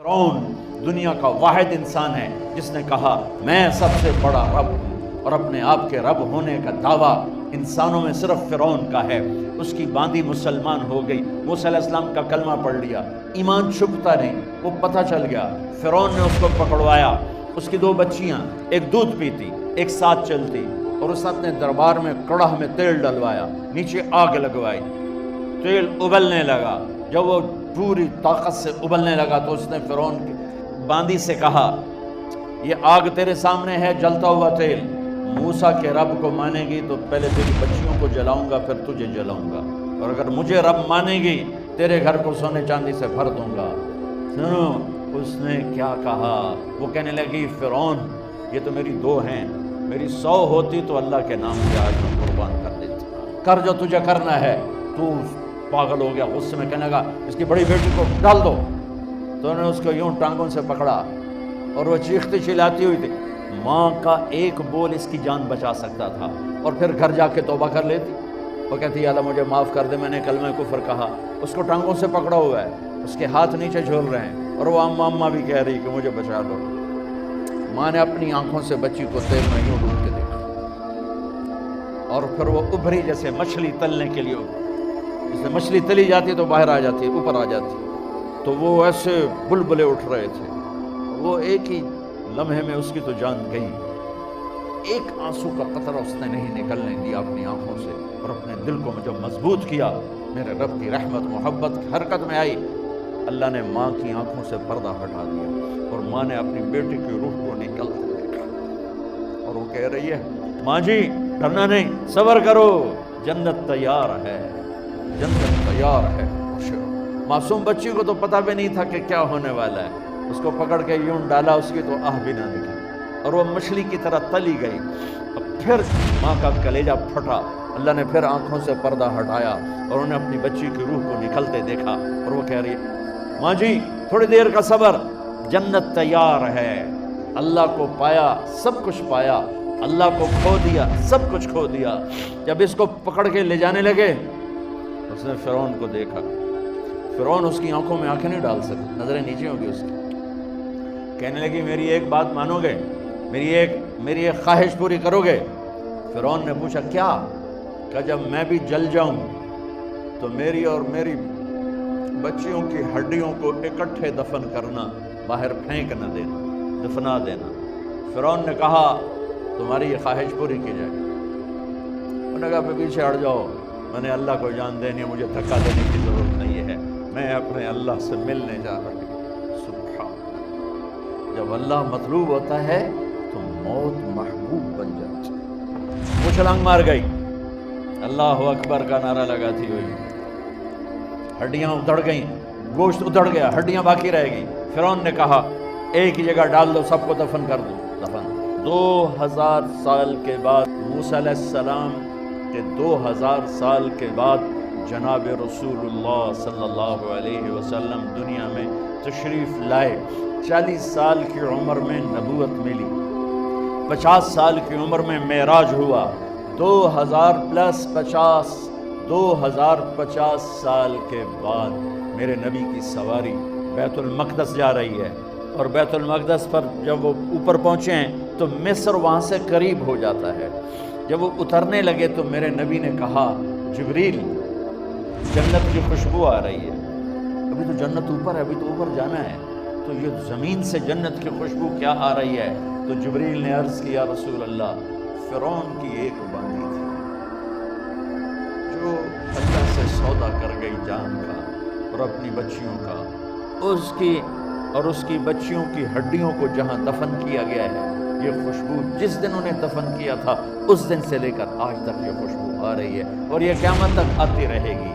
فرعون دنیا کا واحد انسان ہے جس نے کہا میں سب سے بڑا رب ہوں، اور اپنے آپ کے رب ہونے کا دعویٰ انسانوں میں صرف فرعون کا ہے۔ اس کی باندی مسلمان ہو گئی، موسیٰ علیہ السلام کا کلمہ پڑھ لیا، ایمان چھپتا نہیں، وہ پتہ چل گیا۔ فرعون نے اس کو پکڑوایا، اس کی 2 بچیاں، ایک دودھ پیتی ایک ساتھ چلتی، اور اس نے اپنے دربار میں کڑاہ میں تیل ڈلوایا، نیچے آگ لگوائی، تیل ابلنے لگا۔ جب وہ پوری طاقت سے ابلنے لگا تو اس نے فرعون کی باندی سے کہا یہ آگ تیرے سامنے ہے، جلتا ہوا تیل، موسیٰ کے رب کو مانے گی تو پہلے تیری بچیوں کو جلاؤں گا پھر تجھے جلاؤں گا، اور اگر مجھے رب مانے گی تیرے گھر کو سونے چاندی سے بھر دوں گا۔ سنو اس نے کیا کہا، وہ کہنے لگی فرعون یہ تو میری 2 ہیں، میری 100 ہوتی تو اللہ کے نام سے آج میں قربان کر دیتا، کر جو تجھے کرنا ہے۔ تو پاگل ہو گیا، غصے میں کہنے لگا اس کی بڑی بیٹی کو ڈال دو۔ تو انہوں نے اس کو یوں ٹانگوں سے پکڑا اور وہ چیختی چلاتی ہوئی تھی۔ ماں کا ایک بول اس کی جان بچا سکتا تھا، اور پھر گھر جا کے توبہ کر لیتی۔ وہ کہتی اللہ مجھے معاف کر دے، میں نے کلمہ کفر کہا۔ اس کو ٹانگوں سے پکڑا ہوا ہے، اس کے ہاتھ نیچے جھول رہے ہیں، اور وہ اماں بھی کہہ رہی کہ مجھے بچا لو۔ ماں نے اپنی آنکھوں سے بچی کو تیل میں یوں ڈوب کے دیکھا، اور پھر وہ ابھری جیسے مچھلی تلنے کے لیے، جیسے مچھلی تلی جاتی تو باہر آ جاتی، اوپر آ جاتی، تو وہ ایسے بلبلے اٹھ رہے تھے۔ وہ ایک ہی لمحے میں اس کی تو جان گئی، ایک آنسو کا قطرہ اس نے نہیں نکلنے دیا اپنی آنکھوں سے، اور اپنے دل کو جب مضبوط کیا، میرے رب کی رحمت محبت حرکت میں آئی۔ اللہ نے ماں کی آنکھوں سے پردہ ہٹا دیا، اور ماں نے اپنی بیٹی کی روح کو نکلتے دیکھا، اور وہ کہہ رہی ہے ماں جی ڈرنا نہیں، صبر کرو، جنت تیار ہے، جنت تیار ہے۔ معصوم بچی کو تو پتہ بھی نہیں تھا کہ کیا ہونے والا ہے، اس کو پکڑ کے یوں ڈالا، اس کی تو آہ بھی نہ نکلی، اور وہ مچھلی کی طرح تلی گئی۔ اب پھر ماں کا کلیجہ پھٹا، اللہ نے پھر آنکھوں سے پردہ ہٹایا، اور انہوں نے اپنی بچی کی روح کو نکلتے دیکھا، اور وہ کہہ رہی ہے ماں جی تھوڑی دیر کا صبر، جنت تیار ہے۔ اللہ کو پایا سب کچھ پایا، اللہ کو کھو دیا سب کچھ کھو دیا۔ جب اس کو پکڑ کے لے جانے لگے، اس نے فرعون کو دیکھا۔ فرعون اس کی آنکھوں میں آنکھیں نہیں ڈال سکے، نظریں نیچے ہوں گی اس کی۔ کہنے لگی میری ایک بات مانو گے، میری ایک خواہش پوری کرو گے؟ فرعون نے پوچھا کیا؟ کہ جب میں بھی جل جاؤں تو میری اور میری بچیوں کی ہڈیوں کو اکٹھے دفن کرنا، باہر پھینک نہ دینا، دفنا دینا۔ فرعون نے کہا تمہاری یہ خواہش پوری کی جائے۔ انہوں نے کہا پیچھے ہٹ جاؤ، میں نے اللہ کو جان دینی ہے، مجھے دھکا دینے کی ضرورت نہیں ہے، میں اپنے اللہ سے ملنے جا رہی ہوں۔ سبحان اللہ، جب اللہ مطلوب ہوتا ہے تو موت محبوب بن جاتی ہے۔ وہ چھلانگ مار گئی، اللہ اکبر کا نعرہ لگاتی ہوئی، ہڈیاں ادھڑ گئیں، گوشت ادھڑ گیا، ہڈیاں باقی رہ گئی۔ فرعون نے کہا ایک ہی جگہ ڈال دو، سب کو دفن کر دو۔ دفن 2000 سال کے بعد، موسیٰ علیہ السلام کہ 2000 سال کے بعد جناب رسول اللہ صلی اللہ علیہ وسلم دنیا میں تشریف لائے۔ 40 سال کی عمر میں نبوت ملی، 50 سال کی عمر میں معراج ہوا، 2050 سال کے بعد میرے نبی کی سواری بیت المقدس جا رہی ہے، اور بیت المقدس پر جب وہ اوپر پہنچے ہیں تو مصر وہاں سے قریب ہو جاتا ہے۔ جب وہ اترنے لگے تو میرے نبی نے کہا جبریل جنت کی خوشبو آ رہی ہے، ابھی تو جنت اوپر ہے، ابھی تو اوپر جانا ہے، تو یہ زمین سے جنت کی خوشبو کیا آ رہی ہے؟ تو جبریل نے عرض کیا رسول اللہ فرعون کی ایک باندی تھی جو اللہ سے سودا کر گئی جان کا اور اپنی بچیوں کا، اس کی بچیوں کی ہڈیوں کو جہاں دفن کیا گیا ہے، یہ خوشبو جس دن انہیں دفن کیا تھا اس دن سے لے کر آج تک یہ خوشبو آ رہی ہے، اور یہ قیامت تک آتی رہے گی۔